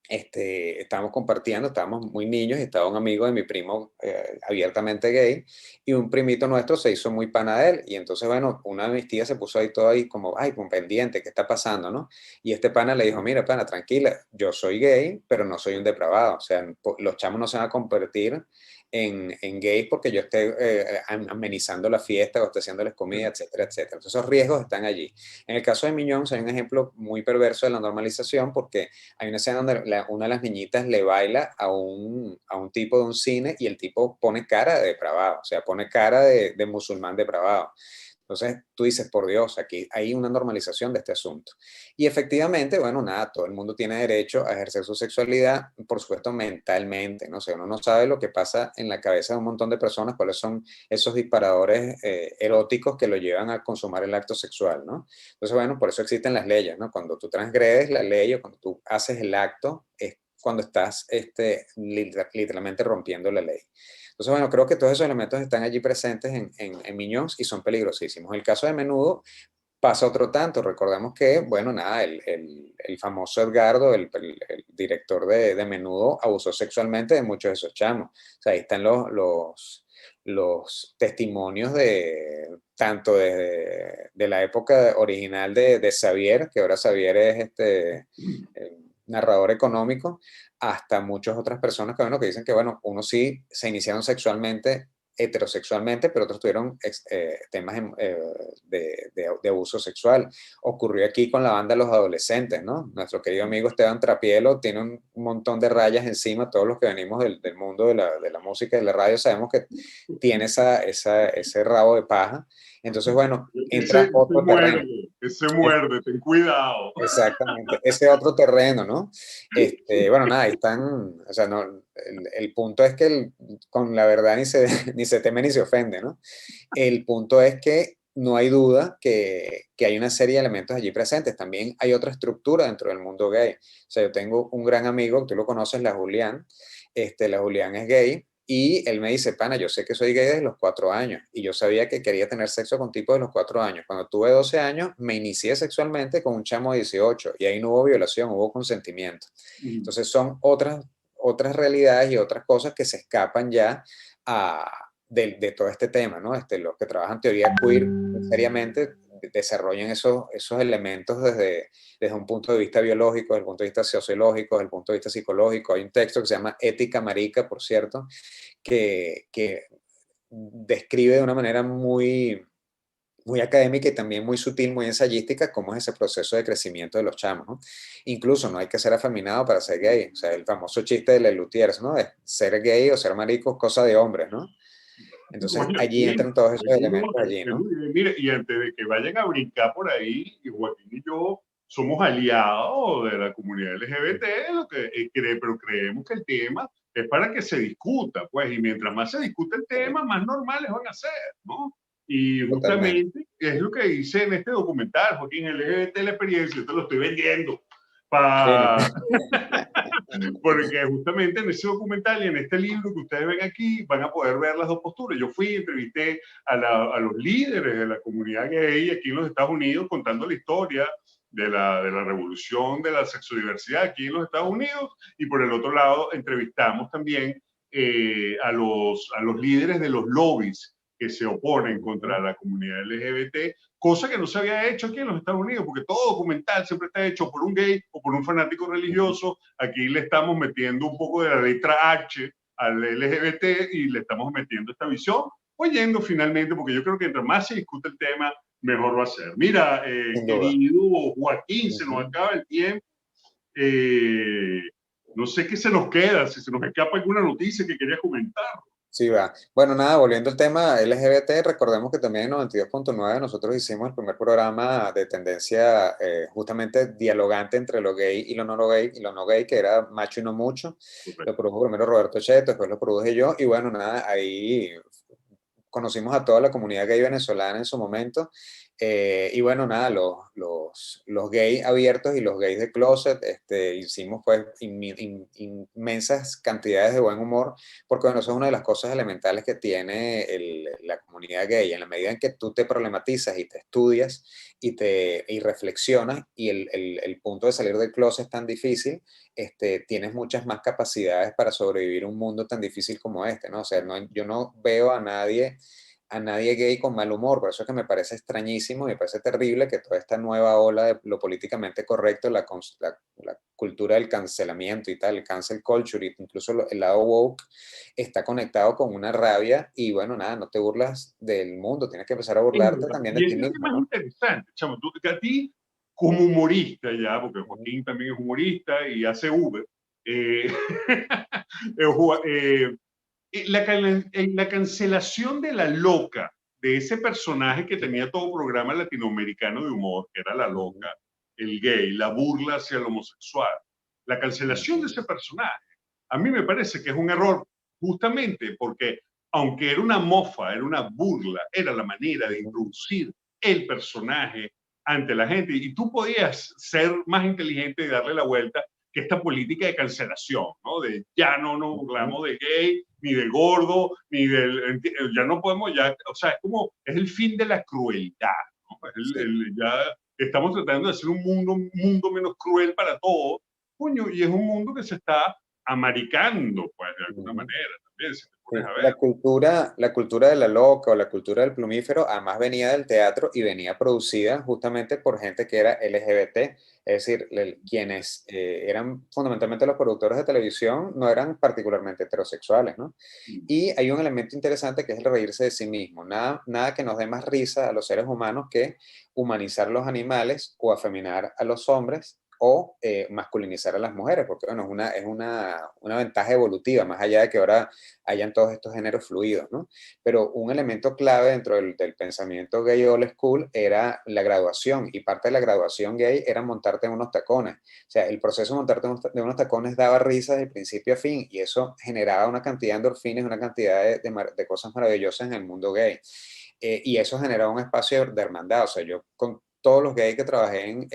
estábamos compartiendo, estábamos muy niños y estaba un amigo de mi primo abiertamente gay y un primito nuestro se hizo muy pana de él y entonces, bueno, una de mis tías se puso ahí todo ahí como, ay, con pendiente, ¿qué está pasando, no? Y este pana le dijo, mira, pana, tranquila, yo soy gay, pero no soy un depravado, o sea, los chamos no se van a convertir en gays porque yo esté amenizando la fiesta o esté haciéndoles comida, etcétera, etcétera. Entonces, esos riesgos están allí. En el caso de Miñón, hay un ejemplo muy perverso de la normalización porque hay una escena donde una de las niñitas le baila a un tipo de un cine y el tipo pone cara de depravado, o sea, pone cara de musulmán depravado. Entonces tú dices, por Dios, aquí hay una normalización de este asunto. Y efectivamente, bueno, nada, todo el mundo tiene derecho a ejercer su sexualidad, por supuesto, mentalmente, ¿no? O sea, uno no sabe lo que pasa en la cabeza de un montón de personas, cuáles son esos disparadores eróticos que lo llevan a consumar el acto sexual, ¿no? Entonces, bueno, por eso existen las leyes, ¿no? Cuando tú transgredes la ley o cuando tú haces el acto, es cuando estás literalmente rompiendo la ley. Entonces, bueno, creo que todos esos elementos están allí presentes en Miñons y son peligrosísimos. En el caso de Menudo pasa otro tanto. Recordemos que, bueno, nada, el famoso Edgardo, el director de Menudo, abusó sexualmente de muchos de esos chamos. O sea, ahí están los testimonios de tanto de la época original de Xavier, que ahora Xavier es narrador económico, hasta muchas otras personas que, bueno, que dicen que, bueno, unos sí se iniciaron sexualmente, heterosexualmente, pero otros tuvieron temas de abuso sexual. Ocurrió aquí con la banda Los Adolescentes, ¿no? Nuestro querido amigo Esteban Trapielo tiene un montón de rayas encima, todos los que venimos del mundo de la música y de la radio sabemos que tiene ese rabo de paja. Entonces, bueno, entra otro terreno. Ese muerde, ten cuidado. Exactamente, ese otro terreno, ¿no? Bueno, nada, ahí están, o sea, no, el punto es que con la verdad ni se teme ni se ofende, ¿no? El punto es que no hay duda que hay una serie de elementos allí presentes. También hay otra estructura dentro del mundo gay. O sea, yo tengo un gran amigo, tú lo conoces, la Julián. La Julián es gay y él me dice, pana, yo sé que soy gay desde los 4 años y yo sabía que quería tener sexo con tipos de los 4 años. Cuando tuve 12 años, me inicié sexualmente con un chamo de 18 y ahí no hubo violación, hubo consentimiento. Entonces son otras realidades y otras cosas que se escapan ya de todo este tema, ¿no? Los que trabajan teoría queer seriamente desarrollan esos elementos desde un punto de vista biológico, desde el punto de vista sociológico, desde el punto de vista psicológico. Hay un texto que se llama Ética Marica, por cierto, que describe de una manera muy académica y también muy sutil, muy ensayística, cómo es ese proceso de crecimiento de los chamos, ¿no? Incluso no hay que ser afeminado para ser gay. O sea, el famoso chiste de Lelutiers, ¿no? De ser gay o ser marico es cosa de hombres, ¿no? Entonces Oye, allí entran todos esos elementos allí, ¿no? Mire, y antes de que vayan a brincar por ahí, Joaquín y yo somos aliados de la comunidad LGBT, pero creemos que el tema es para que se discuta, pues, y mientras más se discute el tema, más normales van a ser, ¿no? Y Totalmente. justamente es lo que hice en este documental, Joaquín, LGBT la experiencia, yo te lo estoy vendiendo para... Porque justamente en ese documental y en este libro que ustedes ven aquí van a poder ver las dos posturas. Yo fui y entrevisté a los líderes de la comunidad gay aquí en los Estados Unidos contando la historia de la revolución de la sexodiversidad aquí en los Estados Unidos, y por el otro lado entrevistamos también a los líderes de los lobbies que se oponen contra la comunidad LGBT, cosa que no se había hecho aquí en los Estados Unidos, porque todo documental siempre está hecho por un gay o por un fanático religioso. Aquí le estamos metiendo un poco de la letra H al LGBT y le estamos metiendo esta visión, oyendo finalmente, porque yo creo que entre más se discute el tema, mejor va a ser. Mira, querido Joaquín, se nos acaba el tiempo. No sé qué se nos queda, si se nos escapa alguna noticia que querías comentar. Sí, va. Bueno, nada, volviendo al tema LGBT, recordemos que también en 92.9 nosotros hicimos el primer programa de tendencia justamente dialogante entre lo gay y lo no gay, que era Macho y no mucho. Lo produjo primero Roberto Cheto, después lo produje yo, y bueno, nada, ahí conocimos a toda la comunidad gay venezolana en su momento. Y bueno, nada, los gays abiertos y los gays de closet, hicimos pues inmensas cantidades de buen humor, porque bueno, eso es una de las cosas elementales que tiene la comunidad gay. En la medida en que tú te problematizas y te estudias y reflexionas, y el punto de salir del closet es tan difícil, tienes muchas más capacidades para sobrevivir un mundo tan difícil como este, ¿no? O sea, yo no veo a nadie gay con mal humor, por eso es que me parece extrañísimo, me parece terrible que toda esta nueva ola de lo políticamente correcto, la cultura del cancelamiento y tal, el cancel culture, incluso el lado woke, está conectado con una rabia y bueno, nada, no te burlas del mundo, tienes que empezar a burlarte también de Y ti es mismo, más ¿no? interesante, chamo, tú, que a ti, como humorista ya, porque Joaquín también es humorista y hace Uber, eh, la cancelación de la loca, de ese personaje que tenía todo programa latinoamericano de humor, que era la loca, el gay, la burla hacia el homosexual, la cancelación de ese personaje, a mí me parece que es un error, justamente porque aunque era una mofa, era una burla, era la manera de introducir el personaje ante la gente, y tú podías ser más inteligente y darle la vuelta que esta política de cancelación, ¿no? De ya no nos burlamos de gay, ni de gordo, ni del... Ya no podemos, ya, o sea, es el fin de la crueldad, ¿no? Ya estamos tratando de hacer un mundo menos cruel para todos, coño, y es un mundo que se está amaricando, pues, de alguna manera, también, si te pones Sí, a ver. la cultura de la loca o la cultura del plumífero, además venía del teatro y venía producida justamente por gente que era LGBT, es decir, quienes eran fundamentalmente los productores de televisión no eran particularmente heterosexuales, ¿no? Y hay un elemento interesante que es el reírse de sí mismo. Nada que nos dé más risa a los seres humanos que humanizar los animales o afeminar a los hombres o masculinizar a las mujeres, porque bueno, una ventaja evolutiva, más allá de que ahora hayan todos estos géneros fluidos, ¿no? Pero un elemento clave dentro del pensamiento gay old school era la graduación, y parte de la graduación gay era montarte en unos tacones. O sea, el proceso de montarte de unos tacones daba risa de principio a fin, y eso generaba una cantidad de endorfinas, una cantidad de cosas maravillosas en el mundo gay. Y eso generaba un espacio de hermandad. O sea, yo con todos los gays que trabajé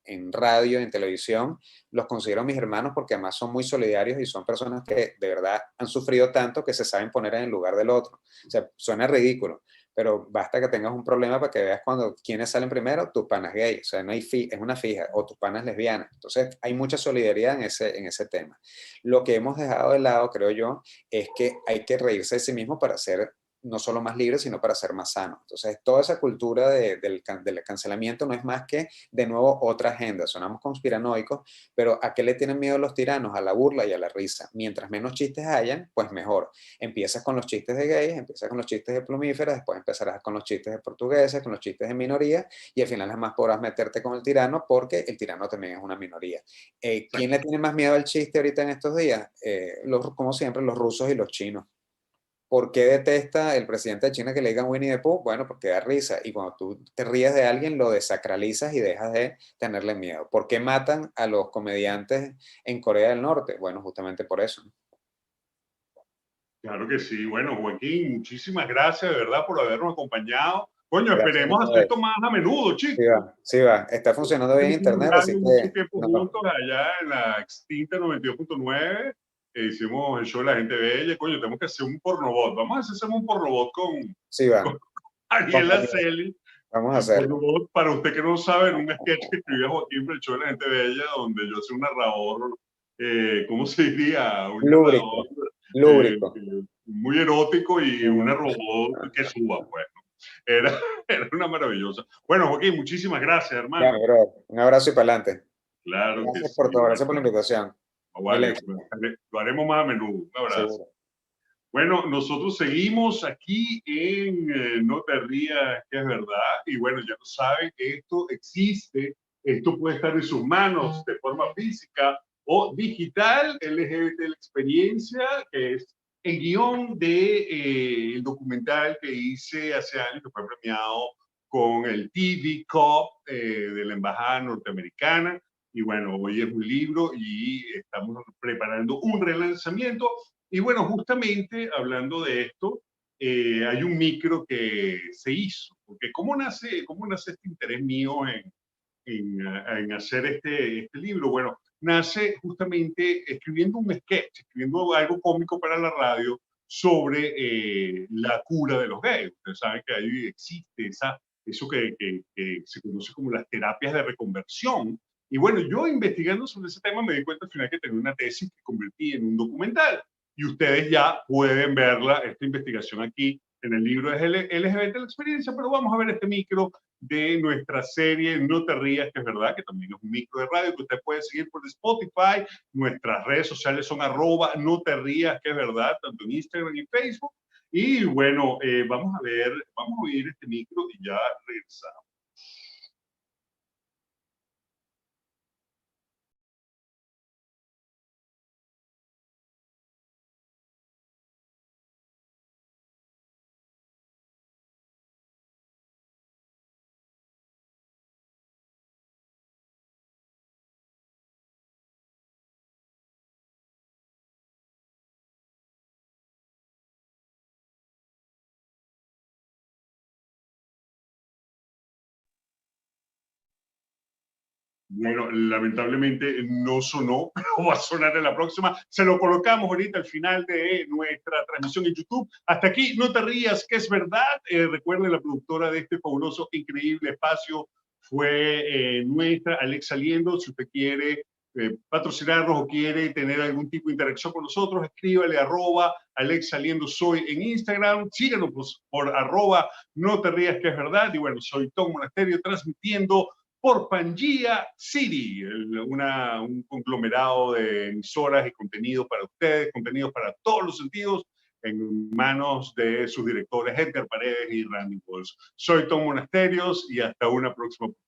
en radio, en televisión, los considero mis hermanos porque además son muy solidarios y son personas que de verdad han sufrido tanto que se saben poner en el lugar del otro. O sea, suena ridículo, pero basta que tengas un problema para que veas cuando quiénes salen primero, tus panas gay, o sea, no hay es una fija, o tus panas lesbianas. Entonces, hay mucha solidaridad en ese tema. Lo que hemos dejado de lado, creo yo, es que hay que reírse de sí mismo para ser no solo más libre, sino para ser más sano. Entonces, toda esa cultura del cancelamiento no es más que, de nuevo, otra agenda. Sonamos conspiranoicos, pero ¿a qué le tienen miedo los tiranos? A la burla y a la risa. Mientras menos chistes hayan, pues mejor. Empiezas con los chistes de gays, empiezas con los chistes de plumíferas, después empezarás con los chistes de portugueses, con los chistes de minoría, y al final jamás podrás meterte con el tirano porque el tirano también es una minoría. ¿Quién le tiene más miedo al chiste ahorita en estos días? Como siempre, los rusos y los chinos. ¿Por qué detesta el presidente de China que le digan Winnie the Pooh? Bueno, porque da risa. Y cuando tú te ríes de alguien, lo desacralizas y dejas de tenerle miedo. ¿Por qué matan a los comediantes en Corea del Norte? Bueno, justamente por eso. Claro que sí. Bueno, Joaquín, muchísimas gracias de verdad por habernos acompañado. Coño, Gracias a esperemos hacer esto ustedes. más a menudo, Sí chicos. va, sí va. Está funcionando bien Hicimos internet, así radio mucho que tiempo no. juntos allá en la extinta 92.9. Hicimos el show de La Gente Bella. Coño, tenemos que hacer un pornobot. Vamos a hacer un pornobot Sí va. con Ariela Celi. Vamos a hacerlo. Pornobot, para usted que no sabe, en un sketch que escribía Joaquín para el show de La Gente Bella, donde yo soy un narrador, ¿cómo se diría? Un narrador Lúbrico. eh, Lúbrico. muy erótico y una robot que suba, pues. Era, era una maravillosa. Bueno, Joaquín, muchísimas gracias, hermano. Bueno, bro, un abrazo y para adelante. Claro que Gracias sí, por todo, igual, gracias por la invitación. Mil vale, éxitos, lo haremos más a menudo. Un abrazo. seguro. Bueno, nosotros seguimos aquí en No te rías, que es verdad. Y bueno, ya lo saben, esto existe, esto puede estar en sus manos de forma física o digital. LGBT la experiencia, que es el guión de el documental que hice hace años, que fue premiado con el TV Cup de la Embajada Norteamericana. Y bueno, hoy es un libro y estamos preparando un relanzamiento. Y bueno, justamente hablando de esto, hay un micro que se hizo, porque cómo nace este interés mío en hacer este libro? Bueno, nace justamente escribiendo un sketch, escribiendo algo cómico para la radio sobre la cura de los gays. Ustedes saben que ahí existe eso que se conoce como las terapias de reconversión. Y bueno, yo investigando sobre ese tema me di cuenta al final que tenía una tesis que convertí en un documental. Y ustedes ya pueden verla, esta investigación aquí en el libro de LGBT la experiencia, pero vamos a ver este micro de nuestra serie No te rías, que es verdad, que también es un micro de radio que usted puede seguir por Spotify. Nuestras redes sociales son @no te rías, que es verdad, tanto en Instagram y Facebook. Y bueno, vamos a oír este micro y ya regresamos. Bueno, lamentablemente no sonó, pero va a sonar en la próxima. Se lo colocamos ahorita al final de nuestra transmisión en YouTube. Hasta aquí, no te rías, que es verdad. Recuerde, la productora de este fabuloso, increíble espacio fue nuestra, Alex Saliendo. Si usted quiere patrocinarnos o quiere tener algún tipo de interacción con nosotros, escríbale @Alex Saliendo Soy en Instagram. Síganos por @no te rías, que es verdad. Y bueno, soy Tom Monasterio transmitiendo por Pangea City, un conglomerado de emisoras y contenido para ustedes, contenidos para todos los sentidos, en manos de sus directores Edgar Paredes y Randy Walsh. Soy Tom Monasterios y hasta una próxima oportunidad.